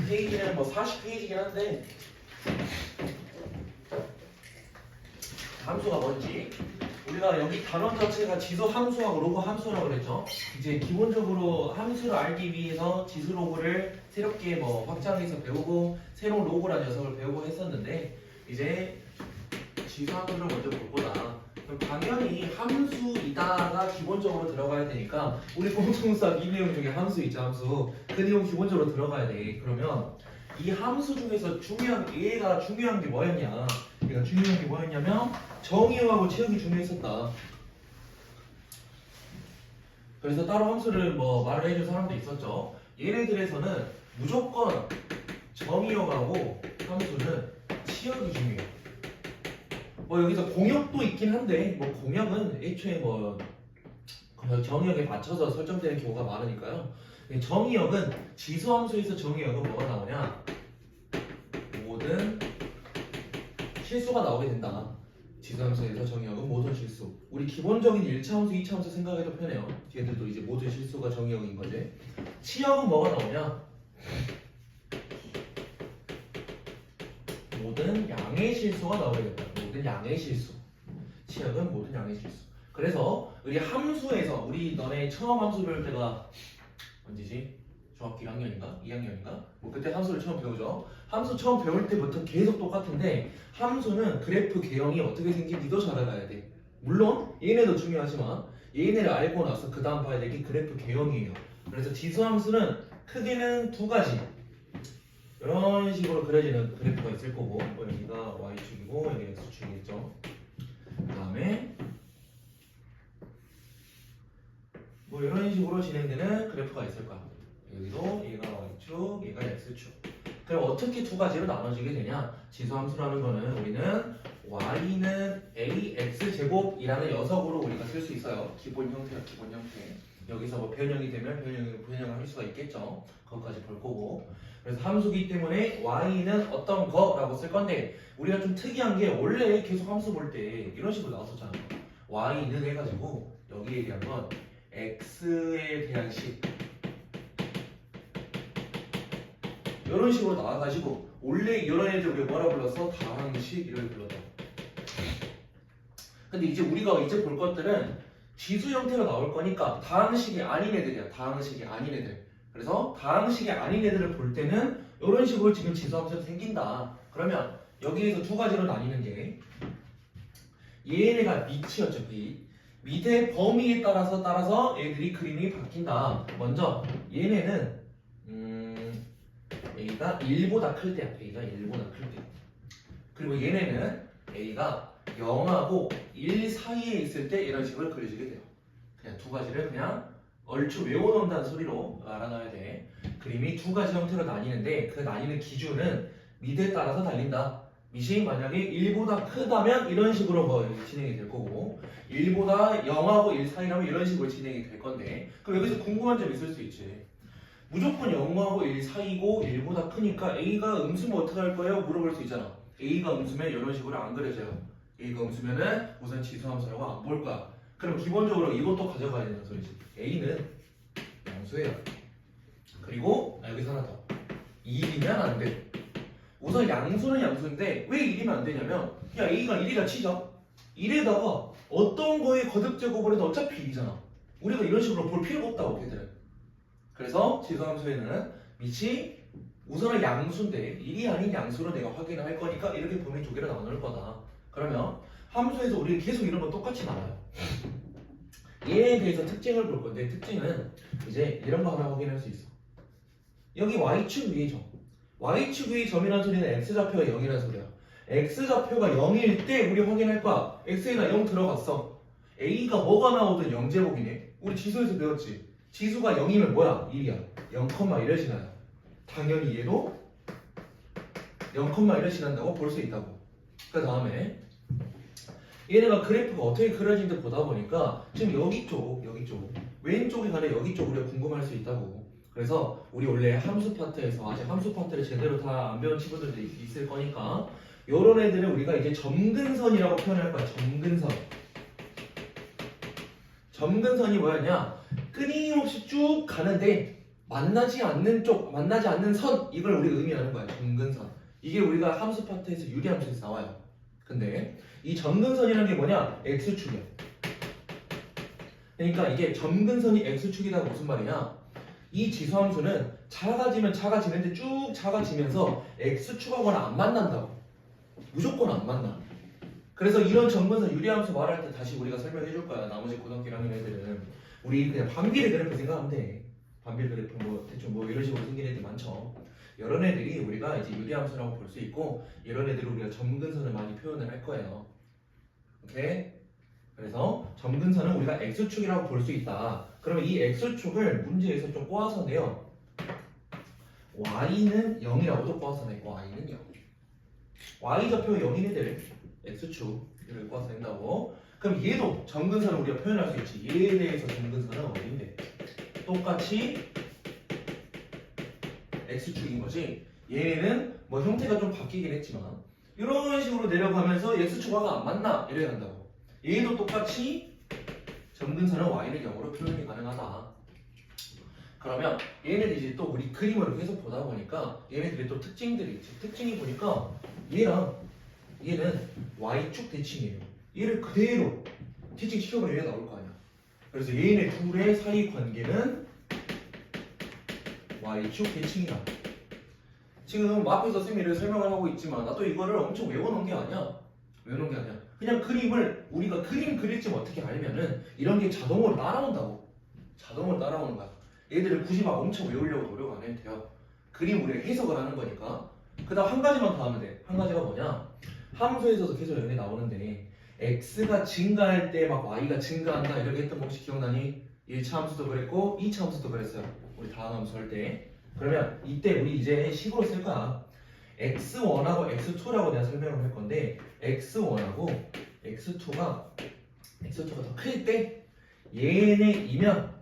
페이지는 뭐 40페이지긴 한데 함수가 뭔지 우리가 여기 단원 자체가 지수 함수하고 로그 함수라고 그랬죠. 이제 기본적으로 함수를 알기 위해서 지수 로그를 새롭게 뭐 확장해서 배우고 새로운 로그라는 녀석을 배우고 했었는데 이제 지수 함수를 먼저 볼 거다. 그럼 당연히 함수이다가 기본적으로 들어가야 되니까 우리 공통수학 이 내용 중에 함수 있죠. 함수 그 내용 기본적으로 들어가야 돼. 그러면 이 함수 중에서 얘가 중요한 게 뭐였냐? 얘가 중요한 게 뭐였냐면 정의역하고 체역이 중요했었다. 그래서 따로 함수를 뭐 말을 해준 사람도 있었죠. 얘네들에서는 무조건 정의역하고 함수는 치역이 중요해요. 뭐 여기서 공역도 있긴 한데 뭐 공역은 애초에 뭐 정의역에 맞춰서 설정되는 경우가 많으니까요. 정의역은 지수함수에서 정의역은 뭐가 나오냐? 모든 실수가 나오게 된다. 지수함수에서 정의역은 모든 실수. 우리 기본적인 1차 함수, 2차 함수 생각해도 편해요. 얘들도 이제 모든 실수가 정의역인 거지. 치역은 뭐가 나오냐? 모든 양의 실수가 나오게 된다. 모든 양의 실수. 치역은 모든 양의 실수. 그래서 우리 함수에서 우리 너네 처음 함수 배울 때가 언제지? 중학교 1학년인가? 2학년인가? 뭐 그때 함수를 처음 배우죠. 함수 처음 배울 때부터 계속 똑같은데 함수는 그래프 개형이 어떻게 생긴지도 잘 알아야 돼. 물론 얘네도 중요하지만 얘네를 알고 나서 그 다음 봐야 될 게 그래프 개형이에요. 그래서 지수함수는 크게는 두 가지. 이런 식으로 그려지는 그래프가 있을 거고 뭐 여기가 y축이고 여기 x축이겠죠. 그 다음에 뭐 이런 식으로 진행되는 그래프가 있을 거야. 여기도 얘가 y축, 얘가 x축. 그럼 어떻게 두 가지로 나눠지게 되냐? 지수함수라는 거는 우리는 y는 ax제곱이라는 녀석으로 우리가 쓸 수 있어요. 기본 형태야, 기본 형태. 여기서 뭐 변형이 되면 변형을 할 수가 있겠죠. 그것까지 볼 거고. 그래서 함수기 때문에 y는 어떤 거라고 쓸 건데 우리가 좀 특이한 게 원래 계속 함수 볼 때 이런 식으로 나왔었잖아. y는 해가지고 여기에 대한 건 x에 대한 식 이런 식으로 나와가지고 원래 이런 애들 우리가 뭐라 불렀어? 다항식 이렇게 불렀다. 근데 이제 우리가 이제 볼 것들은 지수 형태로 나올 거니까 다항식이 아닌 애들이야. 다항식이 아닌 애들. 그래서 다항식이 아닌 애들을 볼 때는 이런 식으로 지금 지수함수가 생긴다. 그러면 여기에서 두 가지로 나뉘는 게 얘네가 밑이었죠. 밑의 범위에 따라서 애들이 그림이 바뀐다. 먼저 얘네는 A가 1보다 클 때야. A가 1보다 클 때. 그리고 얘네는 A가 0하고 1 사이에 있을 때 이런 식으로 그려지게 돼요. 그냥 두 가지를 그냥 얼추 외워놓는다는 소리로 알아놔야 돼. 그림이 두 가지 형태로 나뉘는데 그 나뉘는 기준은 밑에 따라서 달린다. 밑이 만약에 1보다 크다면 이런 식으로 뭐 진행이 될 거고 1보다 0하고 1 사이라면 이런 식으로 진행이 될 건데 그럼 여기서 궁금한 점 있을 수 있지. 무조건 0하고 1 사이고 1보다 크니까 A가 음수면 어떻게 할 거예요? 물어볼 수 있잖아. A가 음수면 이런 식으로 안 그려져요. A가 음수면은 우선 지수함수라고 안 볼 거야. 그럼 기본적으로 이것도 가져가야 된다는 소리지. A는 양수예요. 그리고 여기서 하나 더. 2이면 안 돼. 우선 양수는 양수인데 왜 1이면 안 되냐면 야 A가 1이라 치자. 1에다가 어떤 거에 거듭 제곱을 해도 어차피 1이잖아. 우리가 이런 식으로 볼 필요가 없다고 걔들은. 그래서 지수함수에는 밑이 우선은 양수인데 1이 아닌 양수로 내가 확인을 할 거니까 이렇게 범위 두 개로 나눌 거다. 그러면 함수에서 우리 계속 이런 거 똑같이 나와요. 얘에 대해서 특징을 볼 건데 특징은 이제 이런 거 하나 확인할 수 있어. 여기 y축 위의 점. y축 위의 점이라는 소리는 x좌표가 0이라는 소리야. x좌표가 0일 때 우리 확인할 거야. x에다 0 들어갔어. a가 뭐가 나오든 0제곱이네. 우리 지수에서 배웠지. 지수가 0이면 뭐야? 1이야. 0,1을 지나요. 당연히 얘도 0,1을 지난다고 볼 수 있다고. 그 다음에 얘네가 그래프가 어떻게 그려진지 보다 보니까 지금 여기 쪽 왼쪽에 가는 여기 쪽 우리가 궁금할 수 있다고. 그래서 우리 원래 함수 파트에서 아직 함수 파트를 제대로 다 안 배운 친구들도 있을 거니까 요런 애들을 우리가 이제 점근선이라고 표현할 거야. 점근선이 뭐였냐? 끊임없이 쭉 가는데 만나지 않는 쪽, 만나지 않는 선, 이걸 우리가 의미하는 거야. 점근선. 이게 우리가 함수 파트에서 유리함수에서 나와요. 근데 이 점근선이라는 게 뭐냐? x축이야. 그러니까 이게 점근선이 x축이라고 무슨 말이냐? 이 지수함수는 작아지면 작아지는데 쭉 작아지면서 x축하고는 안 만난다고. 무조건 안 만나. 그래서 이런 점근선 유리함수 말할 때 다시 우리가 설명해 줄 거야. 나머지 고등학교 1학년 애들은 우리 그냥 반비례 그래프 생각하면 돼. 반비례 그래프 뭐 대충 뭐 이런 식으로 생긴 애들 많죠. 이런 애들이 우리가 이제 유리함수라고 볼 수 있고, 이런 애들을 우리가 점근선을 많이 표현을 할 거예요. 오케이? 그래서 점근선은 우리가 x축이라고 볼 수 있다. 그러면 이 x축을 문제에서 좀 꼬아서 내요. y는 0이라고도 꼬아서 내. y는 0. y좌표 0인 애들 x축을 꼬아서 낸다고. 그럼 얘도 점근선을 우리가 표현할 수 있지. 얘에 대해서 점근선은 어딘데? 똑같이 x축인 거지. 얘는 뭐 형태가 좀 바뀌긴 했지만 이런 식으로 내려가면서 x축하고 안 만나 이래야 한다고. 얘도 똑같이 점근선은 y는 0으로 표현이 가능하다. 그러면 얘네들이 이제 또 우리 그림을 계속 보다 보니까 얘네들이 또 특징들이 있지. 특징이 보니까 얘는 y축 대칭이에요. 얘를 그대로 대칭 시켜버리면 얘가 나올 거 아니야. 그래서 얘네 둘의 사이 관계는 y축 대칭이다. 지금 앞에서 쌤이 설명을 하고 있지만 나도 이거를 엄청 외워놓은 게 아니야. 외워놓은 게 아니야. 그냥 그림을 우리가 그림 그릴 줄 어떻게 알면은 이런 게 자동으로 따라온다고. 자동으로 따라오는 거야. 얘들을 굳이 막 엄청 외우려고 노력 안 해도 돼요. 그림 우리가 해석을 하는 거니까. 그 다음 한 가지만 더 하면 돼. 한 가지가 뭐냐? 함수에서도 계속 여기 나오는데 x가 증가할 때 막 y가 증가한다 이렇게 했던 거 혹시 기억나니? 1차 함수도 그랬고 2차 함수도 그랬어요. 우리 다음 함수 할 때. 그러면 이때 우리 이제 식으로 쓸 거야. x1하고 x2라고 내가 설명을 할 건데 x1하고 x2가 더 클 때 얘네이면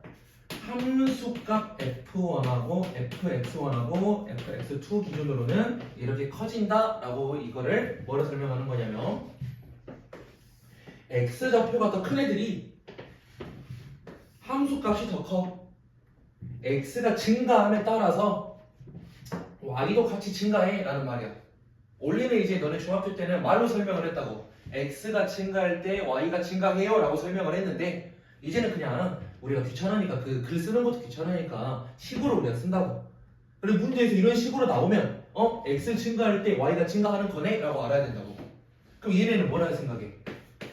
함수값 f1하고 fx1하고 fx2 기준으로는 이렇게 커진다라고 이거를 뭐로 설명하는 거냐면 x좌표가 더 큰 애들이 함수값이 더 커. x가 증가함에 따라서 y도 같이 증가해 라는 말이야. 원래는 이제 너네 중학교 때는 말로 설명을 했다고. x가 증가할 때 y가 증가해요 라고 설명을 했는데 이제는 그냥 우리가 귀찮으니까 그 글 쓰는 것도 귀찮으니까 식으로 우리가 쓴다고. 그리고 문제에서 이런 식으로 나오면 x 증가할 때 y가 증가하는 거네? 라고 알아야 된다고. 그럼 얘네는 뭐라 생각해?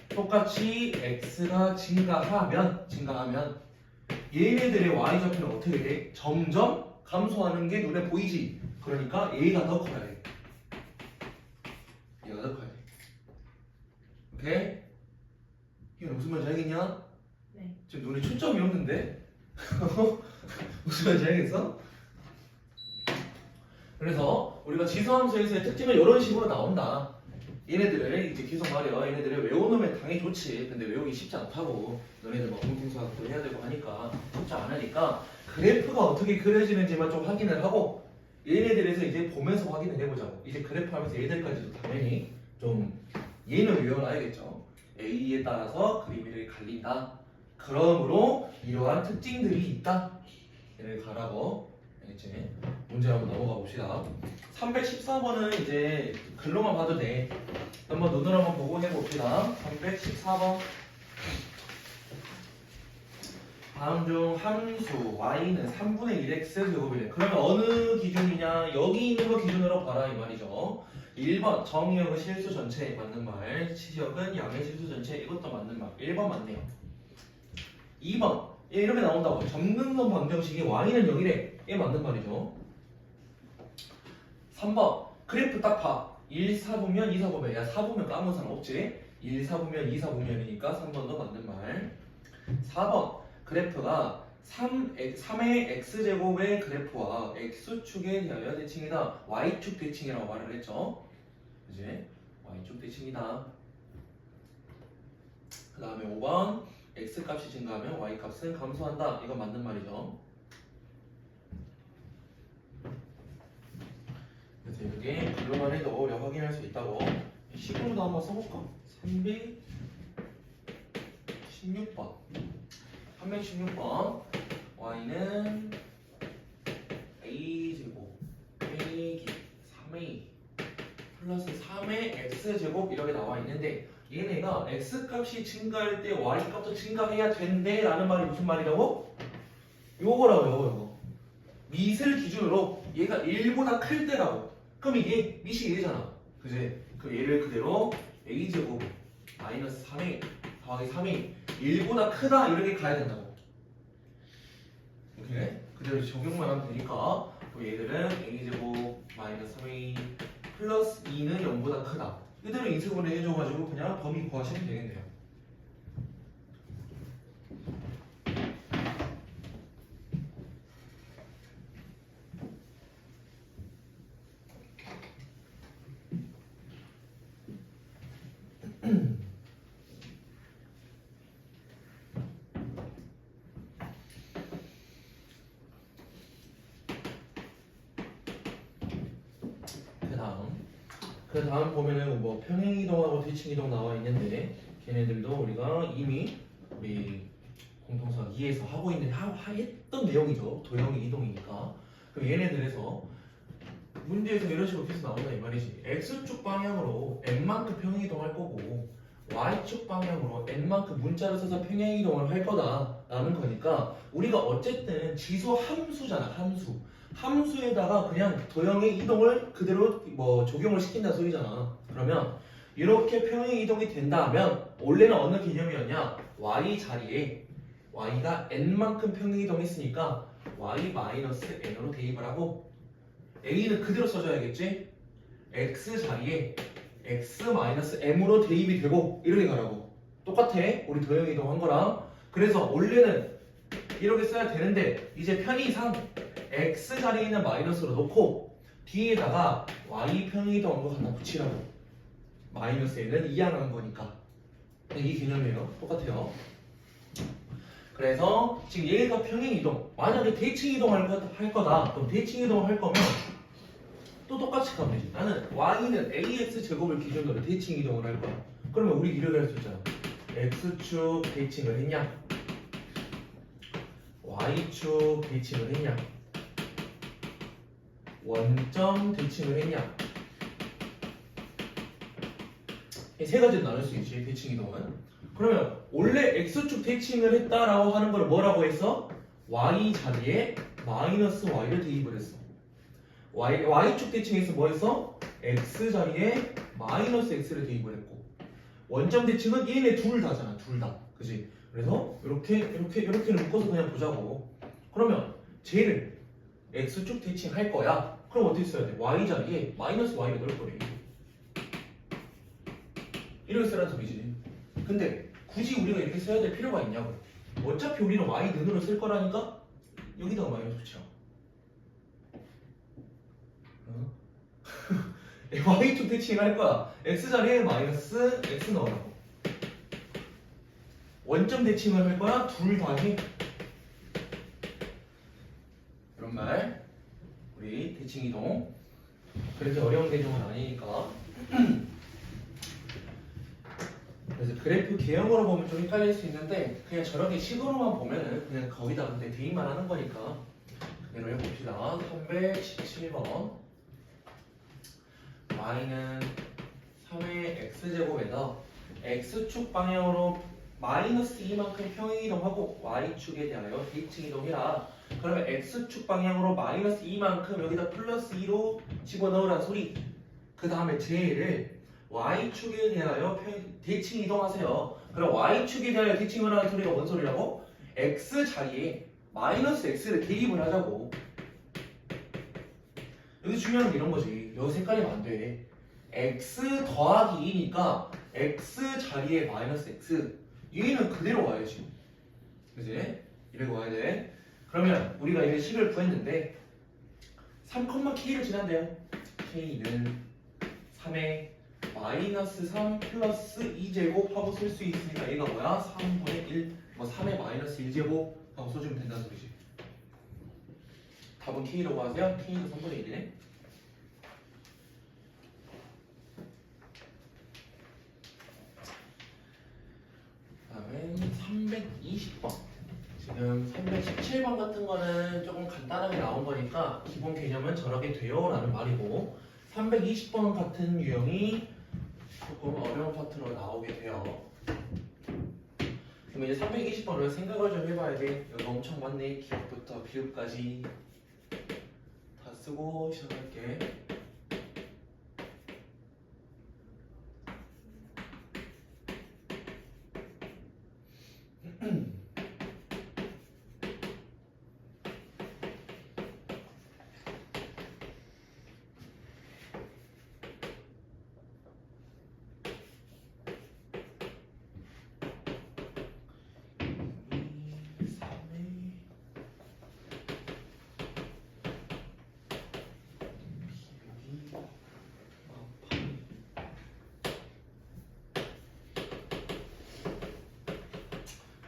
똑같이 x가 증가하면 얘네들의 y좌표는 어떻게 돼? 점점 감소하는 게 눈에 보이지. 그러니까 얘가 더 커야 돼. 얘가 더 커야 돼. 오케이? 이게 무슨 말인지 알겠냐? 네. 지금 눈에 초점이 없는데? 무슨 말인지 알겠어? 그래서 우리가 지수함수에서의 특징은 이런 식으로 나온다. 얘네들을 이제 계속 말이야. 얘네들을 외워놓으면 당연히 좋지. 근데 외우기 쉽지 않다고. 너네들 막 공통수학도 해야 되고 하니까 쉽지 않으니까 그래프가 어떻게 그려지는지만 좀 확인을 하고 얘네들에서 이제 보면서 확인을 해보자고. 이제 그래프 하면서 얘들까지도 당연히 좀 얘는 외워놔야겠죠. A에 따라서 그림이 이렇게 갈린다. 그러므로 이러한 특징들이 있다. 얘를 가라고. 알겠지? 문제 한번 넘어가 봅시다. 314번은 이제 글로만 봐도 돼. 한번 눈으로 한번 보고 해봅시다. 314번. 다음 중 함수 y는 3분의 1x 제곱이래. 그러면 어느 기준이냐? 여기 있는 거 기준으로 봐라 이 말이죠. 1번 정의역은 실수 전체 맞는 말, 시역은 양의 실수 전체 이것도 맞는 말. 1번 맞네요. 2번 이렇게 나온다고. 점근선 방정식이 y는 0이래. 이게 맞는 말이죠. 3번 그래프 딱 봐. 1, 4분면, 2, 4분면. 야 4분면 까먹은 사람 없지? 1, 4분면, 2, 4분면이니까 3번도 맞는 말. 4번 그래프가 3의 x제곱의 그래프와 x축에 대하여 대칭이다. y축 대칭이라고 말을 했죠. 이제 y축 대칭이다. 그 다음에 5번 x값이 증가하면 y값은 감소한다. 이건 맞는 말이죠. 그래서 이게 글로만 해도 우리가 확인할 수 있다고. 식으로도 한번 써볼까? 316번 316번 y는 a제곱 빼기 3a 플러스 3의 x제곱 이렇게 나와 있는데 얘네가 x값이 증가할 때 y값도 증가해야 된대 라는 말이 무슨 말이라고? 요거라고요. 요거 밑을 기준으로 얘가 1보다 클 때라고. 그럼 이게 밑이 1이잖아. 그지? 그 얘를 그대로 a제곱 마이너스 3a 더하기 3a 1보다 크다 이렇게 가야 된다고. 오케이? 그대로 적용만 하면 되니까 또 얘들은 a제곱 마이너스 3a 플러스 2는 0보다 크다. 이대로 인수분해 해줘가지고 그냥 범위 구하시면 되겠네요. 그 다음 보면은 뭐 평행이동하고 대칭이동 나와 있는데 걔네들도 우리가 이미 우리 공통수학 2에서 하고 있는 했던 내용이죠. 도형의 이동이니까. 그럼 얘네들에서 문제에서 이런 식으로 계속 나온다 이 말이지. x축 방향으로 n만큼 평행이동할 거고 y축 방향으로 n만큼 문자를 써서 평행이동을 할 거다라는 거니까 우리가 어쨌든 지수 함수잖아. 함수에다가 그냥 도형의 이동을 그대로 뭐 적용을 시킨다 소리잖아. 그러면 이렇게 평행 이동이 된다면 원래는 어느 개념이었냐? y 자리에 y가 n만큼 평행 이동했으니까 y-n으로 대입을 하고 a는 그대로 써줘야겠지? x 자리에 x-m으로 대입이 되고 이렇게 가라고. 똑같아. 우리 도형 이동한 거랑. 그래서 원래는 이렇게 써야 되는데 이제 편의상 x 자리에 있는 마이너스로 놓고 뒤에다가 y 평행이동한 거 갖다 붙이라고. 마이너스에는 이항한 거니까. 이 개념이에요. 똑같아요. 그래서 지금 얘가 평행이동. 만약에 대칭이동 할 거다. 그럼 대칭이동 할 거면 또 똑같이 가면 되지. 나는 y는 ax 제곱을 기준으로 대칭이동을 할 거야. 그러면 우리 이렇게 할 수 있잖아. x축 대칭을 했냐? y축 대칭을 했냐? 원점 대칭을 했냐? 이 세 가지로 나눌 수 있지. 대칭이동은. 그러면 원래 x축 대칭을 했다라고 하는 걸 뭐라고 했어? y 자리에 마이너스 y를 대입을 했어. y축 대칭에서 뭐 했어? x 자리에 마이너스 x를 대입을 했고 원점 대칭은 얘네 둘 다잖아. 둘 다. 그지? 그래서 이렇게를 묶어서 그냥 보자고. 그러면 쟤를 x축 대칭 할 거야. 그럼 어떻게 써야 돼? y 자리에 마이너스 y를 넣을 거래. 이렇게 쓰라는 소리지. 근데 굳이 우리가 이렇게 써야 될 필요가 있냐고. 어차피 우리는 y 는으로 쓸 거라니까 여기다가 마이너스 붙여. y축 대칭을 할 거야. x 자리에 마이너스 x 넣으라고. 원점 대칭을 할 거야. 둘 다 해. 이런 말. 우리 대칭이동. 그렇게 어려운 대칭은 아니니까. 그래서 그래프 개형으로 보면 좀 헷갈릴 수 있는데 그냥 저렇게 식으로만 보면은 그냥 거기다 근데 대입만 하는 거니까 그대로 해봅시다. 317번 y는 3의 x제곱에서 x축 방향으로 마이너스 2만큼 평행이동하고 y축에 대하여 대칭이동해라. 그러면 x축 방향으로 마이너스 2만큼 여기다 플러스 2로 집어넣으란 소리. 그 다음에 j를 y축에 대하여 대칭 이동하세요. 그럼 y축에 대하여 대칭을 하는 소리가 뭔 소리라고? x 자리에 마이너스 x를 대입을 하자고. 여기 중요한 게 이런 거지. 여기 색깔이면 안 돼. x 더하기 2니까 x 자리에 마이너스 x. 얘는 그대로 와야지. 그지? 이렇게 와야 돼. 그러면 우리가 이제 식을 구했는데 3,k를 지난대요. k는 3의 마이너스 3 플러스 2제곱 하고 쓸 수 있으니까 얘가 뭐야? 3분의 1, 뭐 3의 마이너스 1제곱 하고 써주면 된다는 소리지. 답은 k라고 하세요. k도 3분의 1이네. 다음엔 320번. 지금 지금 317번 같은 거는 조금 간단하게 나온 거니까 기본 개념은 저렇게 돼요 라는 말이고 320번 같은 유형이 조금 어려운 파트로 나오게 돼요. 그럼 이제 320번을 생각을 좀 해봐야 돼. 여기 엄청 많네. 기억부터 비읍까지 다 쓰고 시작할게.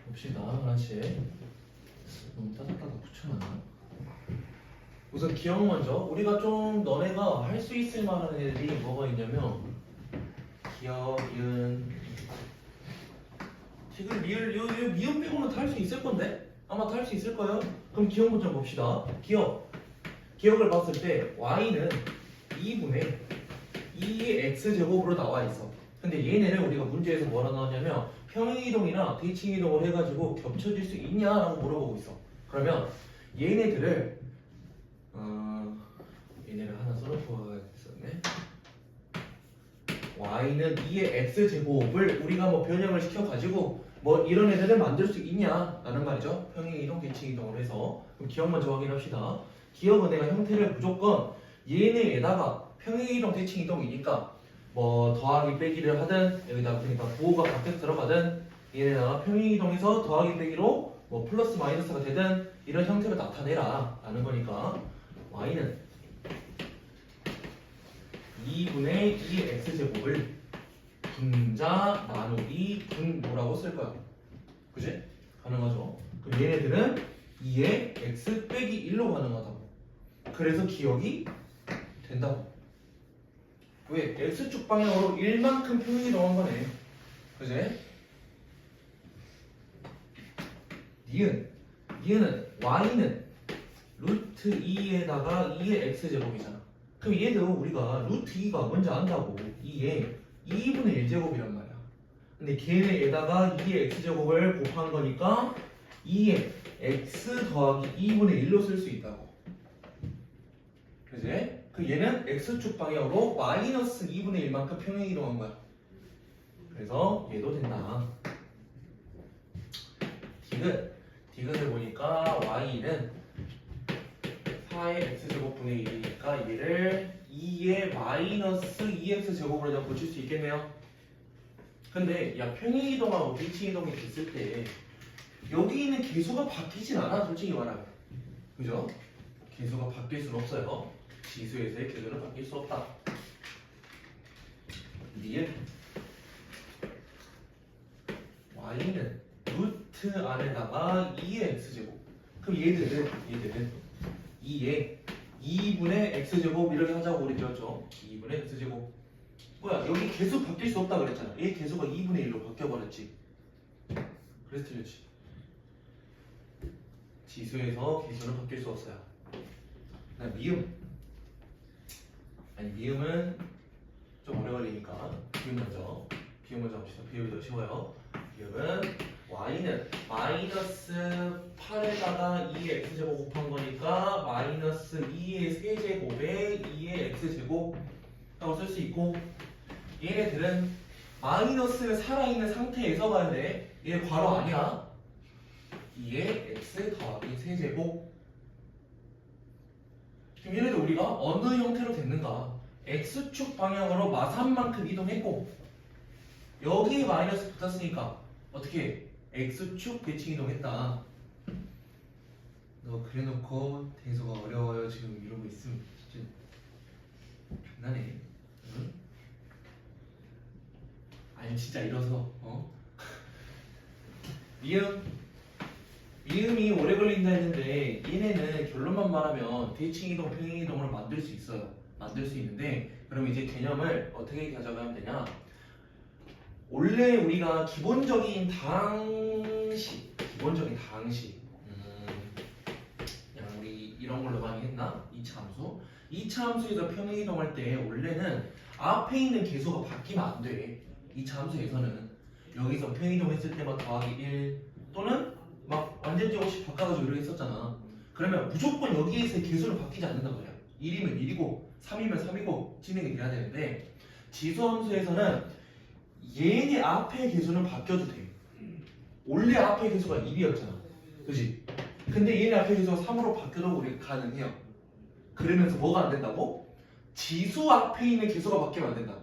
봅시다. 하나씩 너무 따닥따닥 붙여놨나? 우선 기억 먼저. 우리가 좀 너네가 할 수 있을 만한 애들이 뭐가 있냐면 기억, 이은, 지금 미음 빼고는 다 할 수 있을 건데? 아마 다 할 수 있을 거예요. 그럼 기억 먼저 봅시다. 기억을 봤을 때 y는 2분의 2의 x제곱으로 나와 있어. 근데 얘네를 우리가 문제에서 뭐라 나왔냐면 평행이동이나 대칭이동을 해가지고 겹쳐질 수 있냐라고 물어보고 있어. 그러면 얘네들을 얘네를 하나 써놓고 가야겠었네. y는 2의 x제곱을 우리가 뭐 변형을 시켜가지고 뭐 이런 애들을 만들 수 있냐라는 말이죠. 평행이동, 대칭이동을 해서. 그럼 기억 먼저 확인합시다. 기억은 내가 형태를 무조건 얘네에다가 평행이동, 대칭이동이니까 뭐 더하기 빼기를 하든 여기다 그러니까 부호가 각각 들어가든 얘네다가 평행이동해서 더하기 빼기로 뭐 플러스 마이너스가 되든 이런 형태로 나타내라 라는 거니까 y는 2분의 2의 x제곱을 분자 나누기 분모라고 쓸 거야. 그지? 가능하죠? 그럼 얘네들은 2의 x 빼기 1로 가능하다고. 그래서 기억이 된다고. 왜? x축 방향으로 1만큼 평행이동한 거네. 그지? 니은은 y는 루트 2에다가 2의 x제곱이잖아. 그럼 얘도 우리가 루트 2가 뭔지 안다고. 2에 2분의 1제곱이란 말이야. 근데 걔네에다가 2의 x제곱을 곱한 거니까 2의 x 더하기 2분의 1로 쓸 수 있다고. 그지? 그 얘는 x축 방향으로 마이너스 2분의 1만큼 평행이동한 거야. 그래서 얘도 된다. 디귿을 보니까 y는 4의 x제곱분의 1이니까 얘를 2의 마이너스 2x제곱으로 고칠 수 있겠네요. 근데 야 평행이동하고 대칭이동이 됐을 때 여기 있는 계수가 바뀌진 않아. 솔직히 말하면. 그죠? 계수가 바뀔 수는 없어요. 지수에서의 계수는 바뀔 수 없다. 니은 y는 루트 안에다가 2의 x제곱. 그럼 얘들은 2의 2분의 x제곱 이렇게 하자고 우리 배웠죠. 2분의 x제곱. 뭐야 여기 계수 바뀔 수 없다 그랬잖아. 얘 계수가 2분의 1로 바뀌어버렸지. 그래서 틀렸지. 지수에서 계수는 바뀔 수 없어요. 미음은 좀 오래 걸리니까 비움 먼저 합시다. 비움이 더 쉬워요. 비움은 y는 마이너스 8에다가 2의 x제곱 곱한 거니까 마이너스 2의 세제곱에 2의 x제곱라고 쓸 수 있고 얘네들은 마이너스가 살아있는 상태에서 가야 돼. 얘 괄호 아니야. 2의 x 더하기 세제곱. 그럼 얘네들 우리가 어느 형태로 됐는가? x축 방향으로 마산만큼 이동했고 여기에 마이너스 붙었으니까 어떻게 x축 대칭 이동했다. 너 그래놓고 대수가 어려워요 지금 이러고 있으면 진짜 장난해. 응? 아니 진짜 이러서 미음이 오래 걸린다 했는데 얘네는 결론만 말하면 대칭 이동, 평행 이동을 만들 수 있어요. 만들 수 있는데 그럼 이제 개념을 어떻게 가져가면 되냐? 원래 우리가 기본적인 당식 2차 함수에서 평행이동할 때 원래는 앞에 있는 계수가 바뀌면 안 돼. 2차 함수에서는 여기서 평행이동했을 때만 더하기 1 또는 막 완전히 없이 바꿔가지고 이렇게 했었잖아. 그러면 무조건 여기에서의 계수는 바뀌지 않는단 말이야. 1이면 1이고 3이면 3이고 진행이 돼야 되는데 지수함수에서는 얘네 앞에 계수는 바뀌어도 돼. 원래 앞에 계수가 1이었잖아. 그지? 근데 얘네 앞에 계수가 3으로 바뀌어도 우리가 가능해요. 그러면서 뭐가 안 된다고? 지수 앞에 있는 계수가 바뀌면 안 된다고.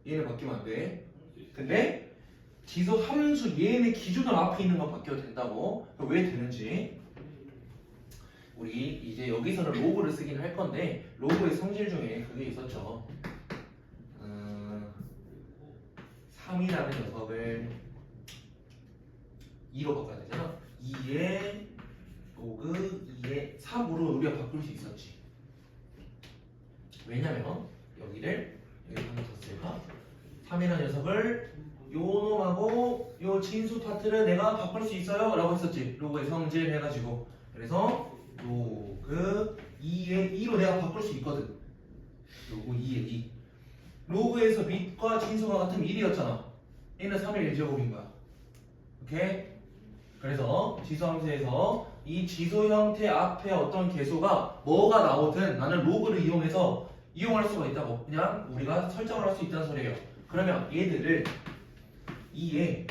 얘는 바뀌면 안 돼. 근데 지수 함수 얘네 기준으로 앞에 있는 건 바뀌어도 된다고. 왜 되는지 우리 이제 여기서는 로그를 쓰긴 할 건데 로그의 성질 중에 그게 있었죠. 3이라는 녀석을 2로 바꿔야 되잖아. 2의 로그 2의 3으로 우리가 바꿀 수 있었지. 왜냐면 여기를 여기 한번 뒀을까? 3이라는 녀석을 요 놈하고 요 진수 파트를 내가 바꿀 수 있어요 라고 했었지. 로그의 성질 해가지고. 그래서 로그 2의 2로 내가 바꿀 수 있거든. 로그 2의 2. 로그에서 밑과 진수가 같으면 1이었잖아. 얘는 3의 1제곱인 거야. 오케이? 그래서 지수함수에서 이 지수 형태 앞에 어떤 계수가 뭐가 나오든 나는 로그를 이용해서 이용할 수가 있다고. 그냥 우리가 설정을 할 수 있다는 소리예요. 그러면 얘들을 2의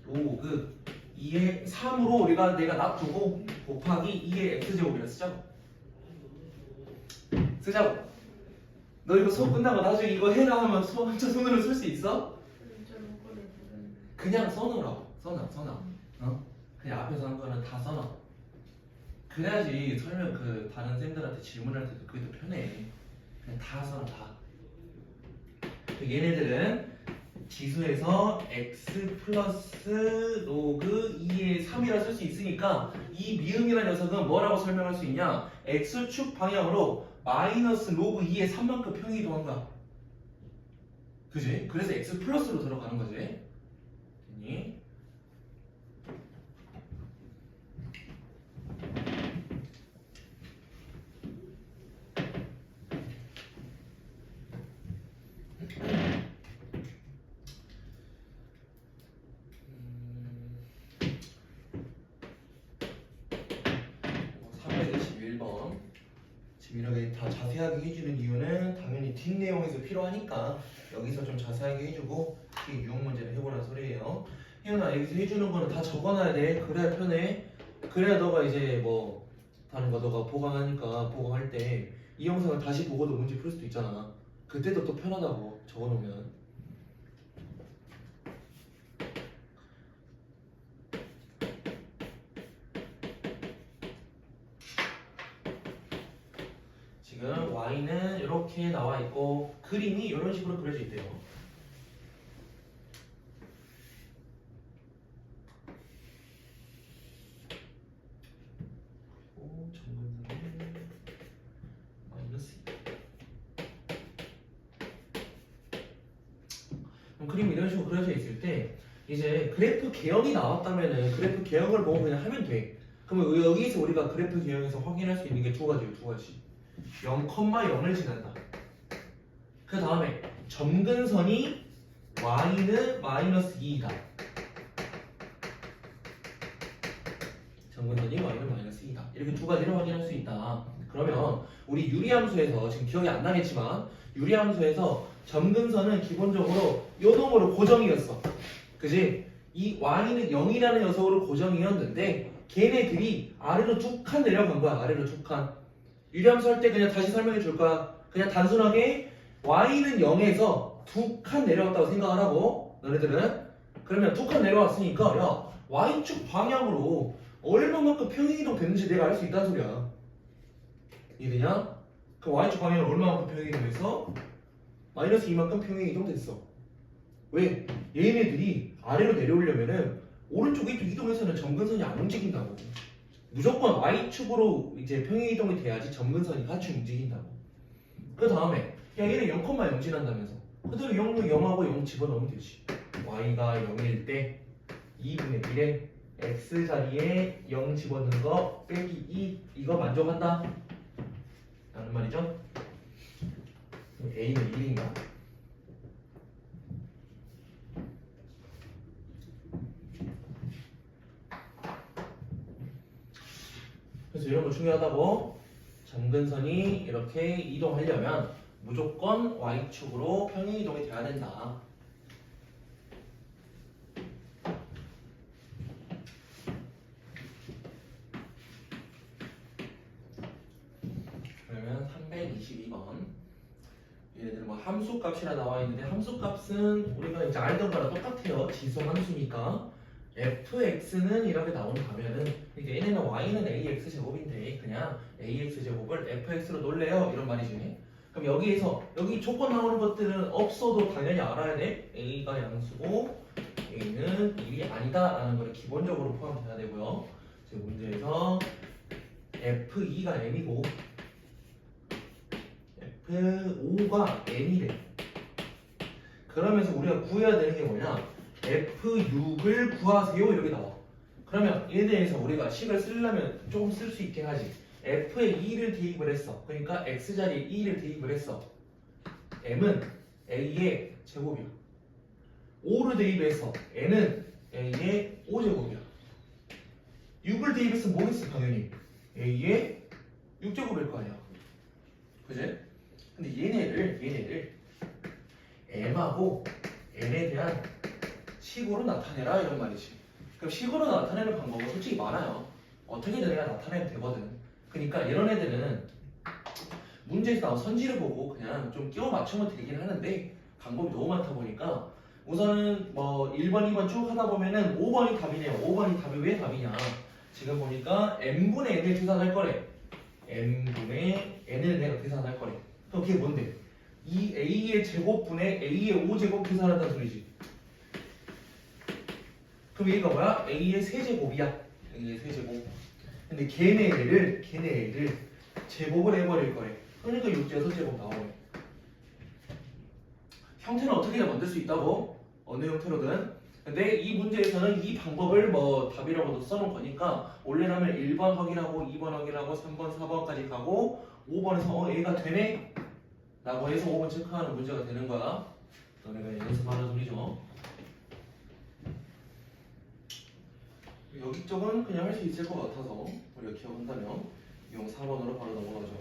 로그 2의 3으로 내가 놔두고 곱하기 2의 x제곱이라 쓰자고. 너 이거 수업 끝나고 나중에 이거 해라 하면 혼자 손으로 쓸 수 있어? 그냥 써놓으라고. 써놔. 그냥 앞에서 한 거는 다 써놔. 그래야지 설명 다른 쌤들한테 질문할 때도 그게 더 편해. 그냥 다 써놔 다. 얘네들은 지수에서 x 플러스 로그 2의 3이라 쓸 수 있으니까 이 미음이라는 녀석은 뭐라고 설명할 수 있냐? x축 방향으로 마이너스 로그 2의 3만큼 평행이동한 거야. 그지? 그래서 x 플러스로 들어가는 거지. 됐니? 지금 이렇게 다 자세하게 해주는 이유는 당연히 뒷내용에서 필요하니까 여기서 좀 자세하게 해주고 뒤에 유형 문제를 해보라는 소리예요. 혜연아 여기서 해주는 거는 다 적어놔야 돼. 그래야 편해. 그래야 너가 이제 뭐 다른 거 너가 보강하니까 보강할 때 이 영상을 다시 보고도 문제 풀 수도 있잖아. 그때도 또 편하다고 적어놓으면. 지금 y는 이렇게 나와 있고 그림이 이런 식으로 그려져 있대요. 그리고 정근선은 마이너스 2. 그럼 그림이 이런 식으로 그려져 있을 때 이제 그래프 개형이 나왔다면은 그래프 개형을 보고 그냥 하면 돼. 그러면 여기서 우리가 그래프 개형에서 확인할 수 있는 게 두 가지예요. 0,0을 지난다. 그 다음에 점근선이 y는 마이너스 2이다. 점근선이 y는 마이너스 2이다. 이렇게 두 가지를 확인할 수 있다. 그러면 우리 유리함수에서 지금 기억이 안 나겠지만 유리함수에서 점근선은 기본적으로 요 놈으로 고정이었어. 그지? 이 y는 0이라는 녀석으로 고정이었는데 걔네들이 아래로 두 칸 내려간 거야. 아래로 두 칸. 유리함수 할 때 그냥 다시 설명해 줄 거야. 그냥 단순하게 y는 0에서 두 칸 내려왔다고 생각을 하고 너네들은 그러면 두 칸 내려왔으니까 야 y축 방향으로 얼마만큼 평행이동 됐는지 내가 알 수 있다는 소리야. 이해되냐? 그 y축 방향으로 얼마만큼 평행이동해서 마이너스 2만큼 평행이동 됐어. 왜? 얘네들이 아래로 내려오려면은 오른쪽 이쪽 이동해서는 점근선이 안 움직인다고. 무조건 y축으로 이제 평행이동이 돼야지 점근선이 같이 움직인다고. 그 다음에 야 얘는 0,0 지난다면서 그대로 0하고 0 집어넣으면 되지. y가 0일 때 2분의 1에 x자리에 0 집어넣는 거 빼기 2 이거 만족한다 라는 말이죠. 그럼 A는 1인가? 그래서 이런 거 중요하다고. 점근선이 이렇게 이동하려면 무조건 Y축으로 평행 이동이 돼야 된다. 그러면 322번. 얘네들 뭐 함수값이라 나와 있는데 함수값은 우리가 이제 알던 거랑 똑같아요. 지수함수니까 fx는 이렇게 나온다면은 그러니까 얘네는 y는 ax 제곱인데 그냥 ax 제곱을 fx로 놀래요 이런 말이지. 그럼 여기에서 여기 조건 나오는 것들은 없어도 당연히 알아야 돼. a가 양수고 a는 1이 아니다라는 걸 기본적으로 포함해야 되고요. 지금 문제에서 f2가 m이고 F5가 n이래. 그러면서 우리가 구해야 되는 게 뭐냐? F6을 구하세요 이렇게 나와. 그러면 얘에 대해서 우리가 식을 쓰려면 조금 쓸 수 있게 하지. F에 2를 대입을 했어. 그러니까 X자리에 2를 대입을 했어. M은 A의 제곱이야. 5를 대입해서 N은 A의 5제곱이야. 6을 대입했으면 뭐겠어 당연히? A의 6제곱일 거 아니야. 그지? 근데 얘네를 M하고 N에 대한 식으로 나타내라 이런 말이지. 그럼 식으로 나타내는 방법은 솔직히 많아요. 어떻게든 내가 나타내면 되거든. 그러니까 이런 애들은 문제에서 나온 선지를 보고 그냥 좀 끼워 맞추면 되긴 하는데 방법이 너무 많다 보니까 우선은 뭐 1번, 2번 쭉 하다 보면은 5번이 답이네요. 5번이 답이 왜 답이냐? 지금 보니까 n분의 n을 계산할 거래. n분의 n을 내가 계산할 거래. 그럼 그게 뭔데? 이 a의 제곱분의 a의 5제곱 계산한다는 소리지. 그럼 얘가 뭐야? a의 세제곱이야. a의 세제곱. 근데 걔네를 제곱을 해버릴 거래. 그러니까 6제곱 나오네. 형태는 어떻게든 만들 수 있다고. 어느 형태로든. 근데 이 문제에서는 이 방법을 뭐 답이라고도 써놓은 거니까 원래라면 1번 확인하고 2번 확인하고 3번, 4번까지 가고 5번에서 얘가 되네? 라고 해서 5번 체크하는 문제가 되는 거야. 너네가 연습하는 소리죠. 여기 쪽은 그냥 할 수 있을 것 같아서 우리가 기억한다면 용 4번으로 바로 넘어가죠.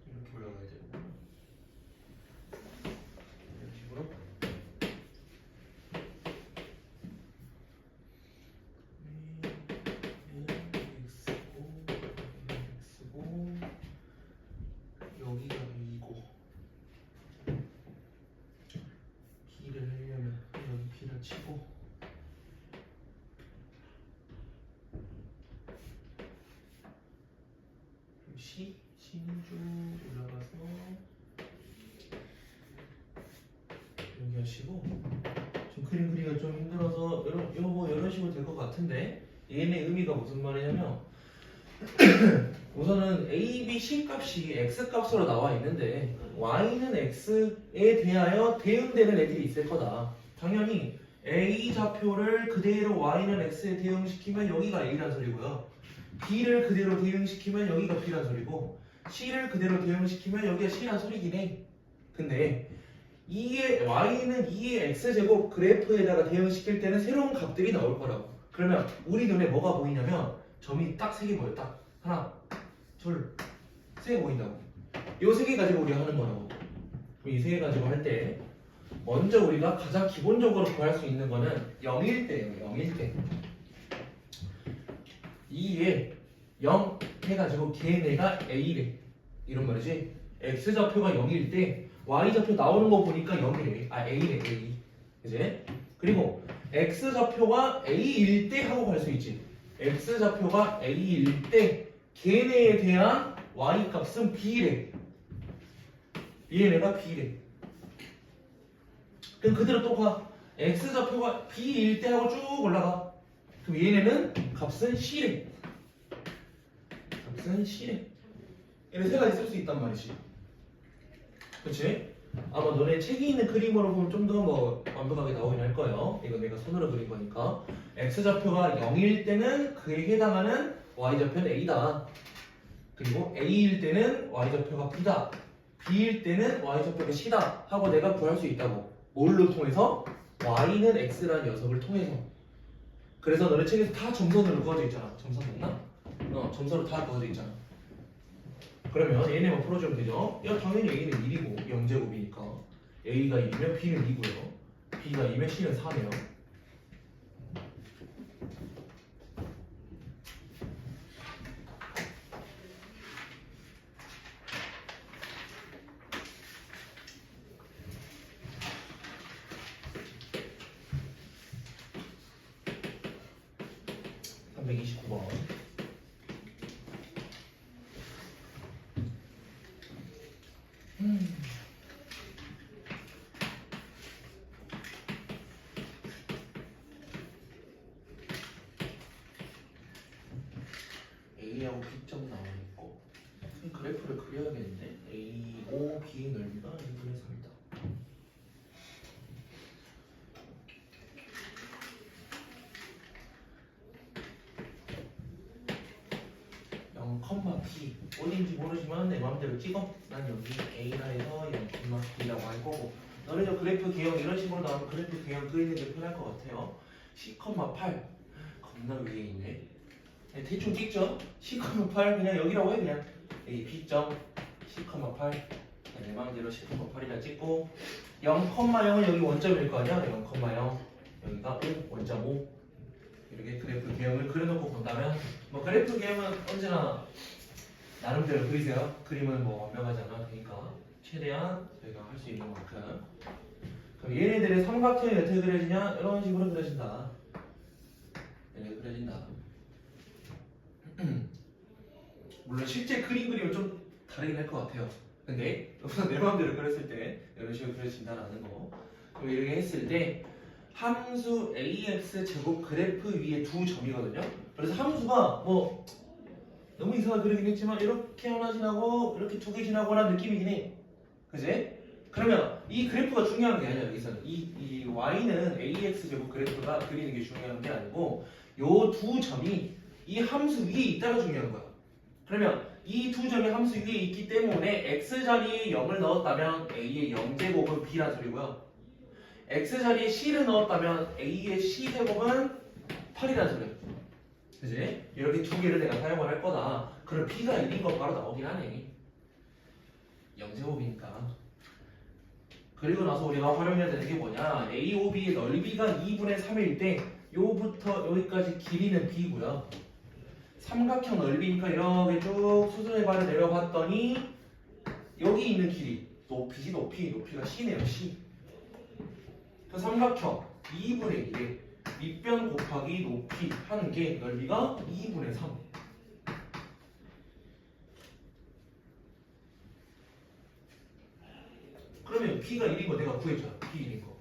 이렇게 올라가야 되고 이런 식으로 x고 여기가 b고 b를 하려면 여기 b를 치고 C는 쭉 올라가서 여기 하시고 지금 그림 그리기가 좀 힘들어서 이런 식으로 될 것 같은데 얘네 의미가 무슨 말이냐면 우선은 A, B, C 값이 X 값으로 나와 있는데 Y는 X에 대하여 대응되는 애들이 있을 거다. 당연히 A 좌표를 그대로 Y는 X에 대응시키면 여기가 A란 소리고요. B를 그대로 대응시키면 여기가 B란 소리고 C를 그대로 대응시키면 여기가 C란 소리긴 해. 근데 Y는 2의 X제곱 그래프에다가 대응시킬 때는 새로운 값들이 나올 거라고. 그러면 우리 눈에 뭐가 보이냐면 점이 딱 3개 보여. 딱 하나, 둘, 세 개 보인다고. 요 3개 가지고 우리가 하는 거라고. 그럼 이 3개 가지고 할 때 먼저 우리가 가장 기본적으로 구할 수 있는 거는 0일 때예요. 0일 때 2에 0 해가지고 걔네가 A래 이런 말이지. X좌표가 0일 때 Y좌표 나오는 거 보니까 0이래. A래 A. 이제 그리고 X좌표가 A일 때 하고 갈 수 있지. x좌표가 a일 때 걔네에 대한 y 값은 b래. 얘네가 b래. 그럼 그대로 또 가. x좌표가 b일 때 하고 쭉 올라가. 그럼 얘네는 값은 c래. 값은 c래. 얘네 세 가지 쓸 수 있단 말이지. 그치? 아마 너네 책에 있는 그림으로 보면 좀 더 뭐 완벽하게 나오긴 할 거예요. 이거 내가 손으로 그린 거니까. x좌표가 0일 때는 그에 해당하는 y좌표는 a다. 그리고 a일 때는 y좌표가 b다. b일 때는 y좌표가 c다 하고 내가 구할 수 있다고. 뭘로 통해서? y는 x라는 녀석을 통해서. 그래서 너네 책에서 다 점선으로 그어져 있잖아. 점선 맞나? 점선으로 다 그어져 있잖아. 그러면 얘네만 풀어주면 되죠. 야, 당연히 a는 1이고 0제곱이니까 a가 2면 b는 2고요. b가 2면 c는 4네요. A하고 B점 나와 있고 그래프를 그려야겠는데 A5, B의 넓이가 2분의 3이다. P 어딘지 모르지만 내 마음대로 찍어. 난 여기 A라 해서 0,B라고 할 거고 너네 저 그래프 개형 이런 식으로 나오면 그래프 개형 그리는 게 편할 것 같아요. C,8 겁나 위에 있네. 대충 찍죠? C,8 그냥 여기라고 해 그냥 A B점 C,8 내 마음대로 C,8이라 찍고 0,0은 여기 원점일 거 아니야? 0,0 여기가 5 원점 5 이렇게 그래프 개형을 그려놓고 본다면 뭐 그래프 개형은 언제나 나름대로 그리세요. 그림은 뭐 완벽하지 않아도 되니까 최대한 저희가 할 수 있는 만큼. 그럼 얘네들의 삼각형이 어떻게 그려지냐? 이런 식으로 그려진다. 이렇게 그려진다. 물론 실제 그림 그림은 좀 다르긴 할 것 같아요. 근데 내 마음대로 그렸을 때 이런 식으로 그려진다라는 거. 그럼 이렇게 했을 때 함수 ax 제곱 그래프 위에 두 점이거든요. 그래서 함수가 뭐 너무 이상하게 그리긴 했지만 이렇게 하나 지나고 이렇게 두 개 지나고라는 느낌이긴 해. 그지? 그러면 이 그래프가 중요한 게 아니야. 여기서는 이 y는 ax 제곱 그래프가 그리는 게 중요한 게 아니고 요 두 점이 이 함수 위에 있다가 중요한 거야. 그러면 이 두 점이 함수 위에 있기 때문에 x 자리에 0을 넣었다면 a의 0제곱은 b란 소리고요. x 자리에 c를 넣었다면 a의 c제곱은 8이란 소리야. 그지? 이렇게 두 개를 내가 사용을 할 거다. 그럼 b가 1인 거 바로 나오긴 하네. 0제곱이니까. 그리고 나서 우리가 활용해야 되는 게 뭐냐? AOB의 넓이가 2분의 3일 때 요부터 여기까지 길이는 b고요. 삼각형 넓이니까 이렇게 쭉 수선의 발을 내려봤더니 여기 있는 길이 높이지 높이가 c네요. c. 그 삼각형 2분의 1에 밑변 곱하기 높이 하는 게 넓이가 2분의 3. 그러면 b가 1인 거 내가 구했잖아. b 1인 거.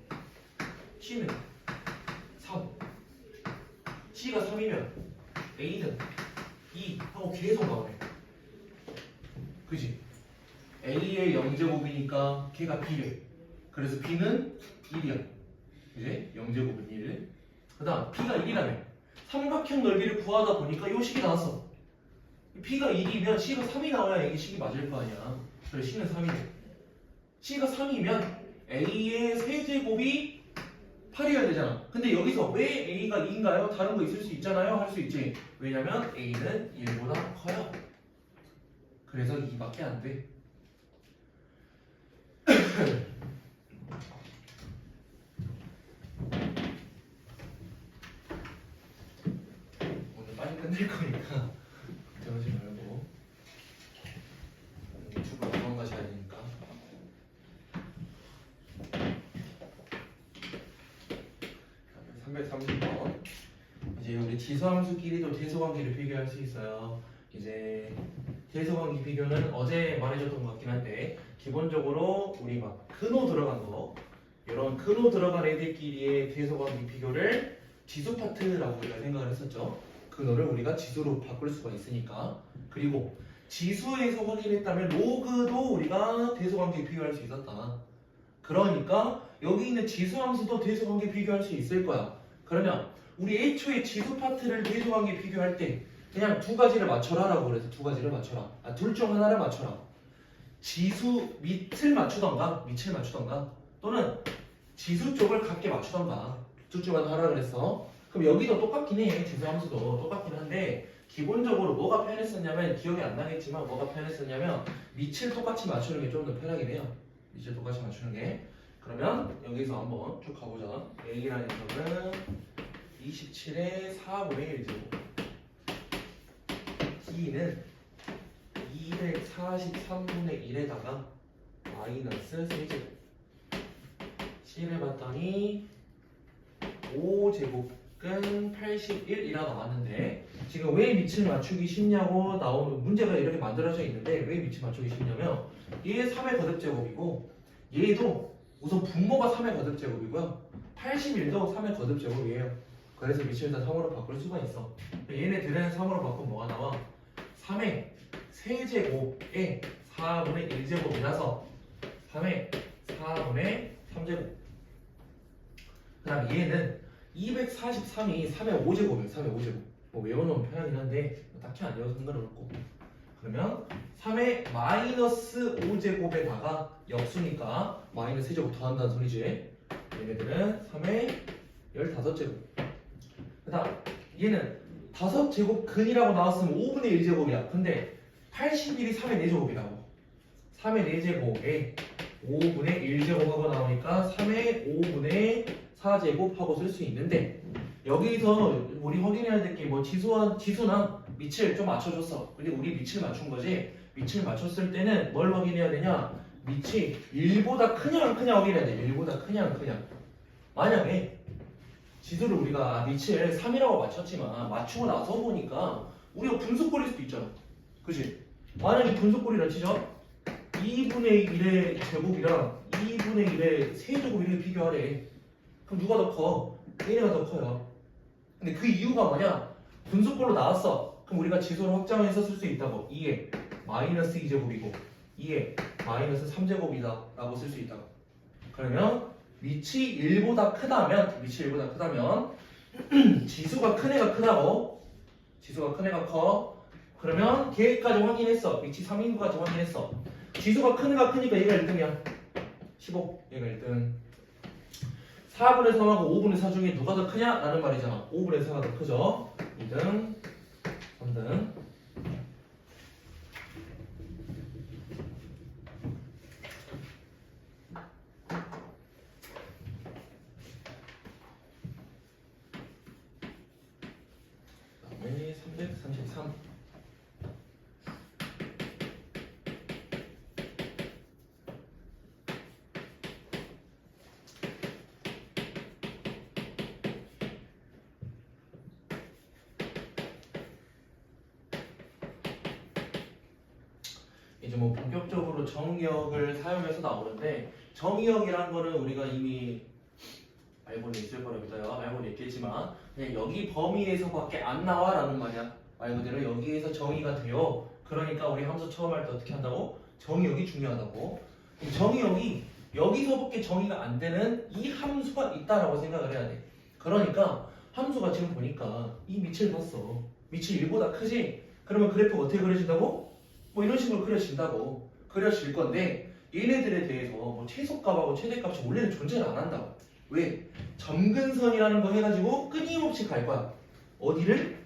c는 3. c가 3이면 a는 2 하고 계속 나오네. 그지? a의 0제곱이니까 걔가 b래. 그래서 b는 1이야. 그지? 0제곱은 1. 그 다음 b가 1이라며. 삼각형 넓이를 구하다 보니까 요 식이 나왔어. b가 1이면 c가 3이 나와야 이게 식이 맞을 거 아니야. 그래서 c는 3이래. c가 3이면 a의 세제곱이 8이어야 되잖아. 근데 여기서 왜 a가 2인가요? 다른 거 있을 수 있잖아요? 할 수 있지. 왜냐면 a는 1보다 커요. 그래서 2밖에 안 돼. 오늘 빨리 끝낼 거니까 걱정하지 말고 유튜브 도망가셔야 되니까. 330번. 이제 우리 지수함수끼리도 대소관계를 비교할 수 있어요. 이제 대소관계 비교는 어제 말해줬던 것 같긴 한데 기본적으로 우리 막 근호 들어간 거 이런 근호 들어간 애들끼리의 대소관계 비교를 지수 파트라고 우리가 생각을 했었죠. 근호를 우리가 지수로 바꿀 수가 있으니까. 그리고 지수에서 확인했다면 로그도 우리가 대소관계 비교할 수 있었다. 그러니까 여기 있는 지수함수도 대소관계 비교할 수 있을 거야. 그러면 우리 애초에 지수 파트를 대소관계 비교할 때 그냥 두 가지를 맞춰라라고 그래서 두 가지를 맞춰라. 둘 중 하나를 맞춰라. 지수 밑을 맞추던가 또는 지수 쪽을 같게 맞추던가 둘 중 하나 하라 그랬어. 그럼 여기도 똑같긴 해. 지수함수도 똑같긴 한데 기본적으로 뭐가 편했었냐면 기억이 안 나겠지만 뭐가 편했었냐면 밑을 똑같이 맞추는 게 좀 더 편하긴 해요. 밑을 똑같이 맞추는 게. 그러면 여기서 한번 쭉 가보자. A라는 녀석은 27의 4분의 1제곱 B는 243분의 1에다가 마이너스 3제곱 C를 봤더니 5제곱은 81이라 나왔는데 지금 왜 밑을 맞추기 쉽냐고 나오는 문제가 이렇게 만들어져 있는데 왜 밑을 맞추기 쉽냐면 얘 3의 거듭제곱이고 얘도 우선 분모가 3의 거듭제곱이고요 81도 3의 거듭제곱이에요. 그래서 밑을 다 3으로 바꿀 수가 있어. 얘네들은 3으로 바꾸면 뭐가 나와? 3의 세제곱에 4분의 1제곱이라서 3의 4분의 3제곱. 그 다음 얘는 243이 3의 5제곱이에요. 3의 5제곱. 뭐 외워놓으면 편하긴 한데 딱히 안 외워서 상관없고. 그러면 3의 마이너스 5제곱에다가 역수니까 마이너스 세제곱 더한다는 소리지. 얘네들은 3의 15제곱. 그 다음 얘는 5제곱 근이라고 나왔으면 5분의 1제곱이야. 근데 81이 3의 4제곱이라고. 3의 4제곱에 5분의 1제곱하고 나오니까 3의 5분의 4제곱 하고 쓸 수 있는데 여기서 우리 확인해야 될 게 뭐 지수나 밑을 좀 맞춰줬어. 그리고 우리 밑을 맞춘 거지. 밑을 맞췄을 때는 뭘 확인해야 되냐? 밑이 1보다 크냐 안 크냐 확인해야 돼. 1보다 크냐 안 크냐. 만약에 지수를 우리가 밑을 3이라고 맞췄지만 맞추고 나서 보니까 우리가 분수꼴일 수도 있잖아. 그치? 만약에 분수꼴이라 치죠? 2분의 1의 제곱이랑 2분의 1의 세제곱 이렇게 비교하래. 그럼 누가 더 커? 얘네가 더 커요. 근데 그 이유가 뭐냐? 분수꼴로 나왔어. 그럼 우리가 지수를 확장해서 쓸 수 있다고. 2에 마이너스 2제곱이고 2에 마이너스 3제곱이다 라고 쓸 수 있다고. 그러면 밑이 1보다 크다면 지수가 큰 애가 크다고. 지수가 큰 애가 커. 그러면 걔까지 확인했어. 밑이 3인 것까지 확인했어. 지수가 큰 애가 크니까 얘가 1등이야. 15. 얘가 1등. 4분의 3하고 5분의 4 중에 누가 더 크냐? 라는 말이잖아. 5분의 4가 더 크죠. 2등, 3등. 그다음에 333. 이제 뭐 본격적으로 정의역을 사용해서 나오는데 정의역이란 거는 우리가 이미 알고는 있을 거라 믿어요. 알고는 있겠지만 그냥 여기 범위에서밖에 안 나와라는 말이야. 말 그대로 여기에서 정의가 돼요. 그러니까 우리 함수 처음 할 때 어떻게 한다고? 정의역이 중요하다고. 이 정의역이 여기서밖에 정의가 안 되는 이 함수가 있다라고 생각을 해야 돼. 그러니까 함수가 지금 보니까 이 밑을 봤어. 밑이 1보다 크지? 그러면 그래프가 어떻게 그려진다고? 뭐 이런 식으로 그려진다고. 그려질 건데 얘네들에 대해서 뭐 최소값하고 최대값이 원래는 존재를 안 한다고. 왜? 점근선이라는 거 해가지고 끊임없이 갈 거야. 어디를?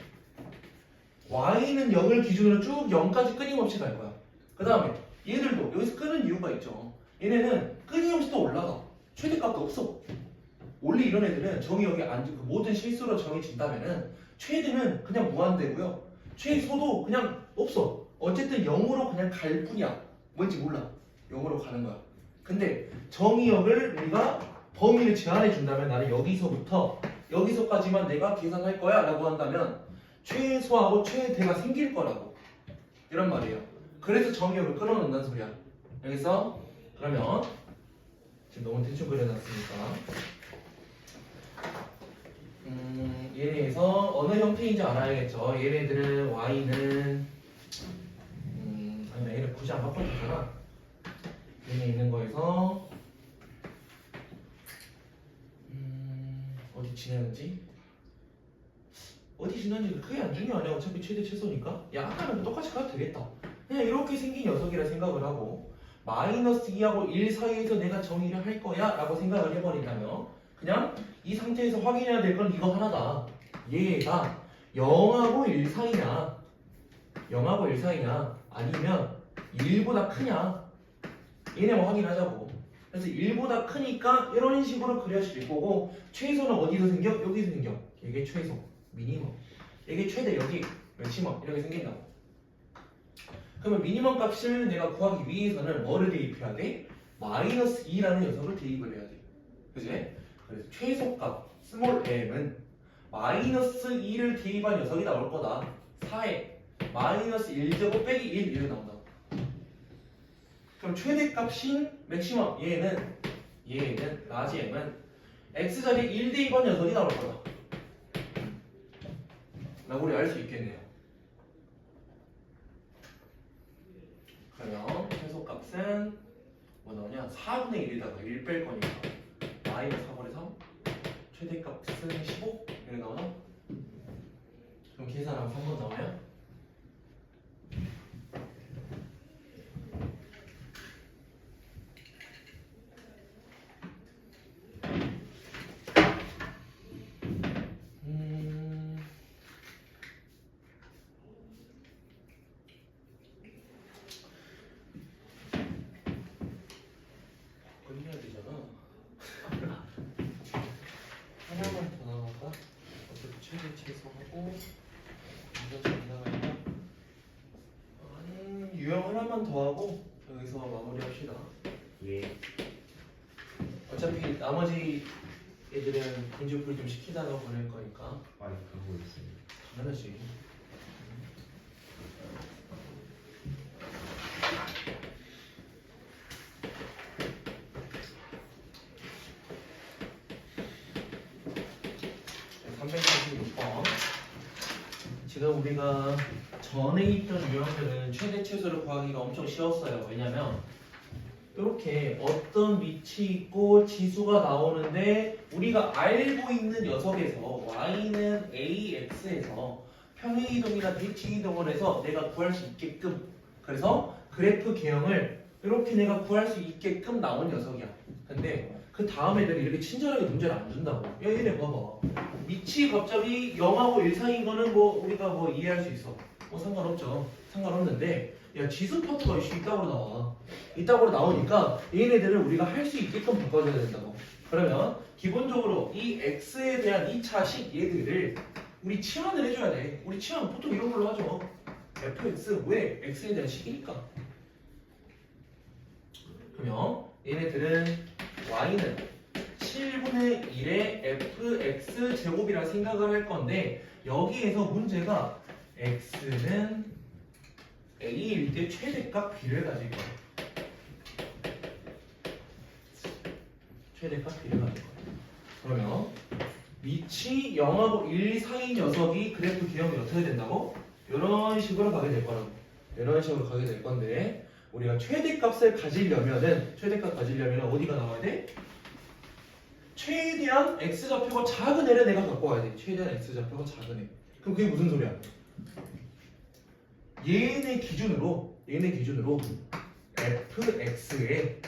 y는 0을 기준으로 쭉 0까지 끊임없이 갈 거야. 그 다음에 얘들도 여기서 끄는 이유가 있죠. 얘네는 끊임없이 또 올라가. 최대값도 없어. 원래 이런 애들은 정의역이 모든 실수로 정해진다면은 최대는 그냥 무한대고요. 최소도 그냥 없어. 어쨌든 0으로 그냥 갈 뿐이야. 뭔지 몰라. 0으로 가는 거야. 근데 정의역을 우리가 범위를 제한해 준다면 나는 여기서부터 여기서까지만 내가 계산할 거야 라고 한다면 최소하고 최대가 생길 거라고 이런 말이에요. 그래서 정의역을 끌어놓는다는 소리야. 여기서 그러면 지금 너무 대충 그려놨으니까 얘네에서 어느 형태인지 알아야겠죠. 얘네들은 y는 아니 얘를 굳이 안 바꿔도 되잖아. 얘네 있는 거에서 어디 지내는지 크게 안 중요하냐. 어차피 최대 최소니까. 야 아까는 똑같이 가도 되겠다. 그냥 이렇게 생긴 녀석이라 생각을 하고 마이너스 2하고 1 사이에서 내가 정의를 할 거야 라고 생각을 해버린다면 그냥 이 상태에서 확인해야 될 건 이거 하나다. 얘가 0하고 1 사이냐 0하고 1 사이냐 아니면 1보다 크냐 얘네만 확인하자고. 그래서 1보다 크니까 이런 식으로 그려질 거고 최소는 어디서 생겨? 여기서 생겨. 이게 최소, 미니멈. 이게 최대 여기, 맥시멈 이렇게 생긴다고. 그러면 미니멈 값을 내가 구하기 위해서는 뭐를 대입해야 돼? 마이너스 2라는 녀석을 대입을 해야 돼. 그지? 그래서 최소값 스몰 m은 마이너스 2를 대입한 녀석이 나올 거다. 4에 마이너스 1제곱 빼기 1 이렇게 나온다. 그럼 최대값인 맥시멈 얘는 라지 m은 x자리에 1 대입한 녀석이 나올 거다 라고 우리 알 수 있겠네요. 그러면 최소값은 뭐 나오냐? 4분의 1에다가 1 뺄 거니까 마이너스 4분의 3 최대값은 15 이렇게 나오나? 그럼 계산하면 3번 나오냐? 끝내야 되잖아. 하나만 더 나갈까? 어차피 최대 최소하고 이거 좀 나갈까? 유형 하나만 더 하고 여기서 마무리합시다. 예. 어차피 나머지 애들은 분주풀 좀 시키다가 보낼 거니까. 아니 그거 있습니다. 당연하지. 지금 우리가 전에 있던 유형들은 최대 최소를 구하기가 엄청 쉬웠어요. 왜냐면 이렇게 어떤 위치 있고 지수가 나오는데 우리가 알고 있는 녀석에서 y는 ax에서 평행이동이나 대칭이동을 해서 내가 구할 수 있게끔 그래서 그래프 개형을 이렇게 내가 구할 수 있게끔 나온 녀석이야. 근데 그 다음 애들이 이렇게 친절하게 문제를 안 준다고. 야 얘네 봐봐. 밑이 갑자기 0하고 1 사이인 거는 뭐 우리가 뭐 이해할 수 있어. 뭐 상관없죠. 상관없는데 야 지수 파트가 이따구로 나와. 이따구로 나오니까 얘네들을 우리가 할 수 있게끔 바꿔줘야 된다고. 그러면 기본적으로 이 x에 대한 2차 식 얘들을 우리 치환을 해줘야 돼. 우리 치환 보통 이런 걸로 하죠. fx 왜? x에 대한 식이니까. 그러면 얘네들은 y는 7분의 1의 fx 제곱이라 생각을 할 건데 여기에서 문제가 x는 a일 때 최대값 b를 가질 거야. 최대값 b를 가질 거야. 그러면 밑이 0하고 1 사이 녀석이 그래프 개형이 어떻게 된다고? 이런 식으로 가게 될 거라고. 이런 식으로 가게 될 건데 우리가 최대값을 가지려면은 어디가 나와야 돼? 최대한 x좌표가 작은 애를 내가 갖고 와야 돼. 최대한 x좌표가 작은 애. 그럼 그게 무슨 소리야? 얘네 기준으로 fx의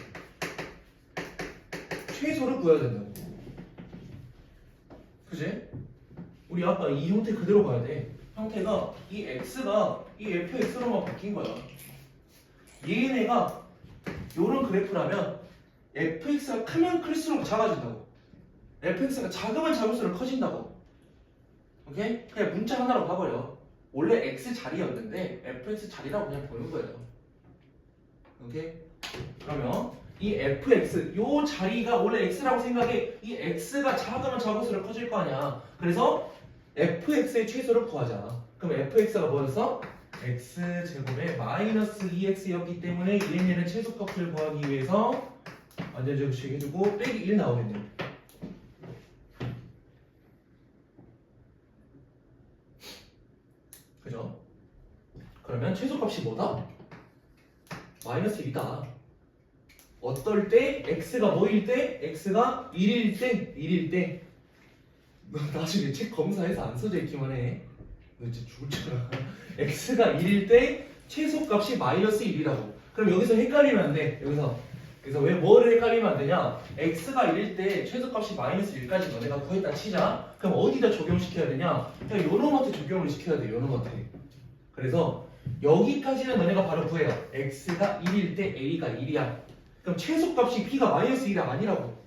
최소를 구해야 된다고. 그지? 우리 아까 이 형태 그대로 가야 돼. 형태가 이 x가 이 fx로만 바뀐 거야. 얘네가 요런 그래프라면 fx가 크면 클수록 작아진다고. fx가 작으면 작을수록 커진다고. 오케이? 그냥 문자 하나로 봐버려. 원래 x 자리였는데 fx 자리라고 그냥 보는 거예요. 오케이? 그러면 이 fx 요 자리가 원래 x라고 생각해. 이 x가 작으면 작을수록 커질 거 아니야. 그래서 fx의 최소를 구하자. 그럼 fx가 뭐였어? x제곱에 마이너스 2x였기 때문에 얘네는 최소값을 구하기 위해서 완전 제곱식 해주고 빼기 1 나오겠네. 그죠? 그러면 최소값이 뭐다? 마이너스 2다. 어떨 때? x가 뭐일 때? x가 1일 때? 1일 때? 너 나중에 책 검사해서 안 써져 있기만 해. 너 진짜 죽을 줄 알아. x가 1일 때 최소값이 마이너스 1이라고. 그럼 여기서 헷갈리면 안 돼. 그래서 왜 뭐를 헷갈리면 안 되냐? x가 1일 때 최소값이 마이너스 1까지 너네가 구했다 치자. 그럼 어디다 적용시켜야 되냐? 그냥 요놈한테 적용을 시켜야 돼. 요놈한테. 그래서 여기까지는 너네가 바로 구해요. x가 1일 때 a가 1이야. 그럼 최소값이 b가 마이너스 1이 아니라고.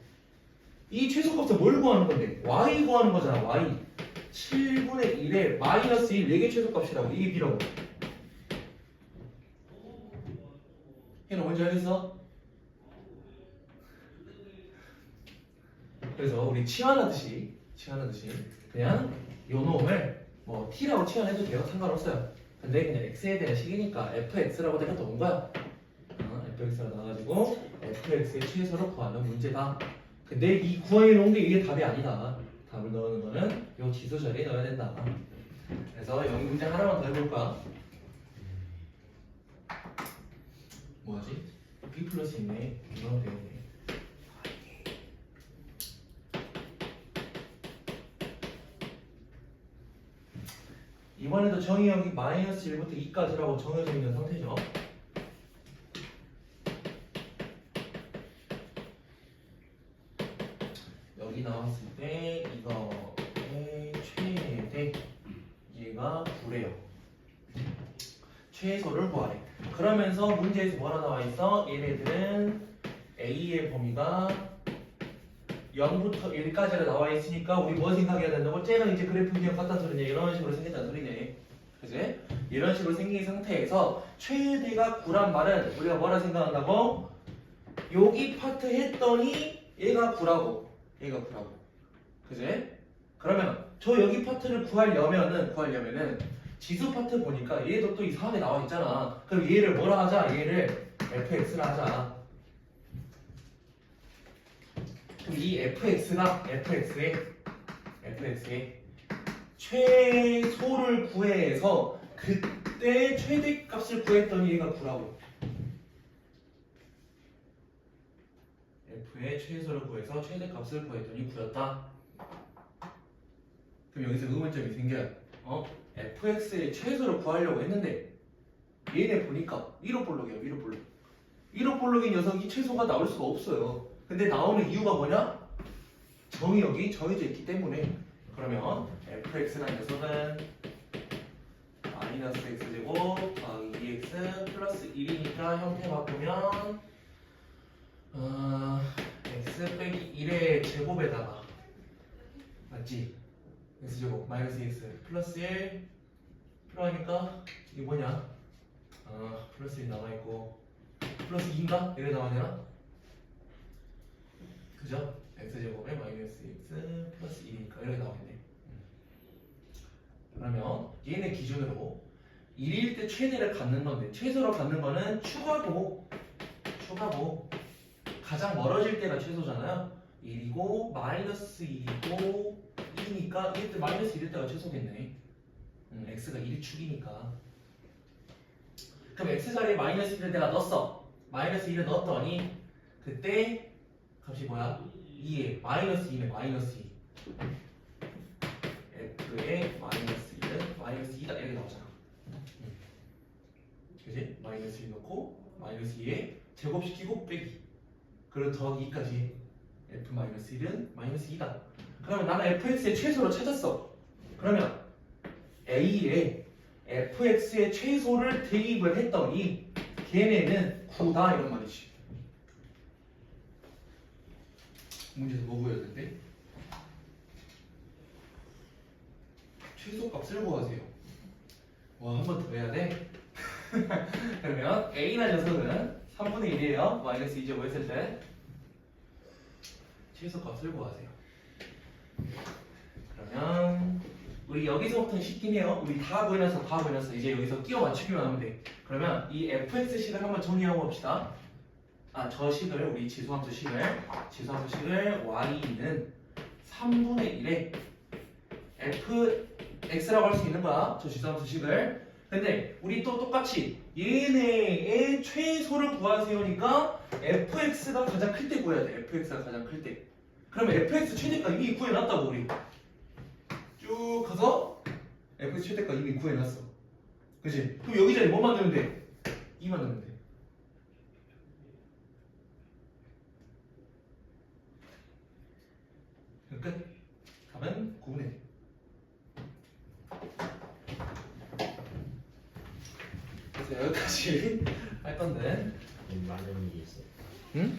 이 최소값은 뭘 구하는 건데? y 구하는 거잖아. y. 7분의 1에 마이너스 1 4개 최소값이라고. 이게 b라고. 얘는 뭔지 알겠어? 그래서 우리 치환하듯이 그냥 요 놈을 뭐 t라고 치환해도 돼요. 상관없어요. 근데 그냥 x에 대한 식이니까 fx라고 내가 넣은 거야. fx가 나와가지고 fx의 최소를 구하는 문제다. 근데 이 구해 놓은 게 이게 답이 아니다. 답을 넣는 거는 요 지수 자리에 넣어야 된다. 그래서 여기 문제 하나만 더 해볼까? 뭐지? b 플러스 있네. 이거는 되겠네. 이번에도 정의역이 마이너스 1부터 2까지라고 정해져 있는 상태죠. 여기 나왔을 때 이거의 최대 얘가 9래요. 최소를 구하래. 그러면서 문제에서 뭐라 나와 있어? 얘네들은 A의 범위가 0부터 1까지가 나와 있으니까 우리 뭐 생각해야 된다고? 쟤는 이제 그래프 그냥 갖다 소리냐 이런 식으로 생긴다는 소리네. 그지? 이런 식으로 생긴 상태에서 최대가 9란 말은 우리가 뭐라 생각한다고? 여기 파트 했더니 얘가 9라고. 얘가 9라고. 그지? 그러면 저 여기 파트를 구하려면은 지수 파트 보니까 얘도 또 이상하게 나와 있잖아. 그럼 얘를 뭐라 하자? 얘를 fx라 하자. 그럼 이 fx가 fx의 최소를 구해서 그때 최대값을 구했더니 얘가 9라고. f의 최소를 구해서 최대값을 구했더니 9였다. 그럼 여기서 의문점이 생겨요. fx의 최소를 구하려고 했는데 얘네 보니까 1호 볼록이에요. 1호 볼록. 1호 볼록인 녀석이 최소가 나올 수가 없어요. 근데 나오는 이유가 뭐냐? 정의역이 정해져 있기 때문에. 그러면 fx라는 녀석은 마이너스 x제곱 더하기 2x 플러스 1이니까 형태 바꾸면 x 빼기 1의 제곱에다가 맞지? x제곱 마이너스 2x 플러스 1 필요하니까 이게 뭐냐? 플러스 1 나와있고 플러스 2인가? 이래 나와야 그죠? x제곱에 마이너스 2x 플러스 1이니까 이렇게 나오겠네. 그러면 얘네 기준으로 1일 때 최대를 갖는 건데 최소로 갖는 거는 추가고 가장 멀어질 때가 최소잖아요. 1이고 마이너스 2이고 2니까 이때 마이너스 1일 때가 최소겠네. x가 1이 축이니까. 그럼 x자리에 마이너스 1을 내가 넣었어. 마이너스 1을 넣었더니 그때 값이 뭐야? 2에 마이너스 2네. 마이너스 2 f의 마이너스 1은 마이너스 2다 이렇게 나오잖아. 그지? 마이너스 1 넣고 마이너스 2에 제곱시키고 빼기 그리고 더하기 2까지 f 마이너스 1은 마이너스 2다. 그러면 나는 fx의 최소를 찾았어. 그러면 a에 fx의 최소를 대입을 했더니 걔네는 9다 이런 말이지. 문제에서 뭐 구해야 되는데? 최소값을 구하세요. 와, 한 번 더 해야 돼? 그러면 A라는 녀석은 3분의 1이에요. 마이너스 2제곱 했을 때 최소값을 구하세요. 그러면 우리 여기서부터는 쉽긴 해요. 우리 다 구해놨어. 이제 여기서 끼워 맞추기만 하면 돼. 그러면 이 fx식을 한번 정리하고 봅시다. 저 식을 우리 지수함수 식을 y는 3분의 1에 fx라고 할 수 있는 거야. 저 지수함수 식을. 근데 우리 또 똑같이 얘네의 최소를 구하세요니까 fx가 가장 클 때 구해야 돼. fx가 가장 클 때. 그러면 fx 최대값 이미 구해놨다고 우리. 쭉 가서 fx 최대값 이미 구해놨어. 그치? 그럼 여기 자리 뭐 만들면 돼? 2 만들면 돼. 끝. 답은 9분의 1. 그래서 여기까지 할 건데. 많은 일이 있어요. 응?